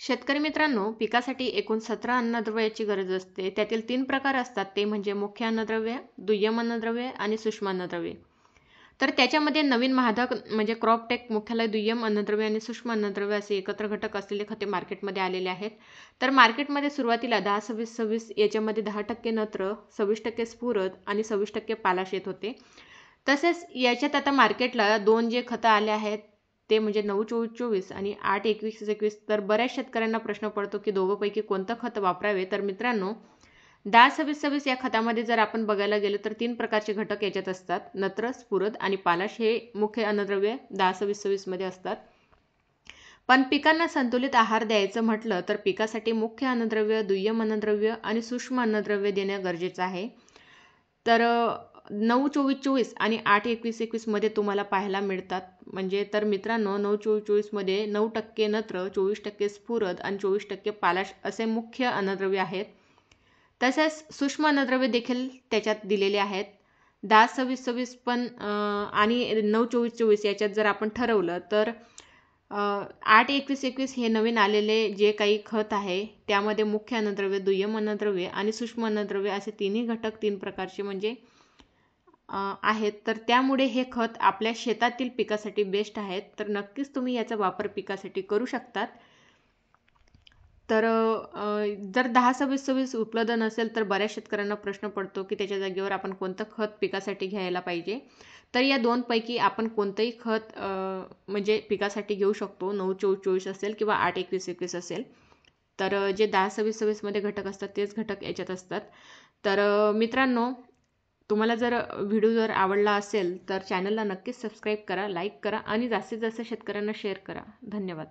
शेतकरी मित्रांनो, पिकासाठी एकूण 17 अन्नद्रव्याची गरज असते. त्यातील 3 प्रकार असतात, ते म्हणजे मुख्य अन्नद्रव्य, दुय्यम अन्नद्रव्य आणि सूक्ष्म अन्नद्रव्ये. तर त्याच्यामध्ये नवीन महाधक म्हणजे क्रॉपटेक मुख्यालय दुय्यम अन्नद्रव्य आणि सूक्ष्म अन्नद्रव्य असे एकत्र घटक असलेले खते मार्केटमध्ये आलेले आहेत. तर मार्केटमध्ये सुरुवातीला 10-26-26 याच्यामध्ये 10% नत्र, 26% स्फुरद आणि 26% पालाश येत होते. तसेच याच्यात आता मार्केटला 2 जे खतं आले आहेत ते म्हणजे 9-24-24 आणि 8-21-21. तर बऱ्याच शेतकऱ्यांना प्रश्न पडतो की दोघंपैकी कोणतं खत वापरावे. तर मित्रांनो, 10-26-26 या खतामध्ये जर आपण बघायला गेलो तर 3 प्रकारचे घटक याच्यात असतात. नत्र, स्फुरद आणि पालाश हे मुख्य अन्नद्रव्य 10-26-26 मध्ये असतात. पण पिकांना संतुलित आहार द्यायचं म्हटलं तर पिकासाठी मुख्य अन्नद्रव्य, दुय्यम अन्नद्रव्य आणि सूक्ष्म अन्नद्रव्य देणं गरजेचं आहे. तर 9-24-24 आणि 8-21-21 मध्ये तुम्हाला पाहायला मिळतात. म्हणजे तर मित्रांनो, 9-24-24 मध्ये 9% नत्र, 24% स्फुरद आणि 24% पालाश असे मुख्य अन्नद्रव्य आहेत. तसेच सूक्ष्म अन्नद्रव्य देखील त्याच्यात दिलेले आहेत. 10-26-26 पण आणि 9-24-24 याच्यात जर आपण ठरवलं तर 8-21-21 हे नवीन आलेले जे काही खत आहे त्यामध्ये मुख्य अन्नद्रव्य, दुय्यम अन्नद्रव्य आणि सूक्ष्म अन्नद्रव्य असे तिन्ही घटक 3 प्रकारचे म्हणजे आहेत. तर त्यामुळे हे खत आपल्या शेतातील पिकासाठी बेस्ट आहेत. तर नक्कीच तुम्ही याचा वापर पिकासाठी करू शकतात. तर जर 10-26-26 उपलब्ध नसेल तर बऱ्याच शेतकऱ्यांना प्रश्न पडतो की त्याच्या जागेवर आपण कोणतं खत पिकासाठी घ्यायला पाहिजे. तर या 2 पैकी आपण कोणतंही खत म्हणजे पिकासाठी घेऊ शकतो. 9-24-24 असेल किंवा 8-21-21 असेल. तर जे 10-26-26 मध्ये घटक असतात तेच घटक याच्यात असतात. तर मित्रांनो, तुम्हाला जर व्हिडिओ जर आवडला असेल तर चॅनलला नक्कीच सबस्क्राईब करा, लाईक करा आणि जास्तीत जास्त शेतकऱ्यांना शेअर करा. धन्यवाद.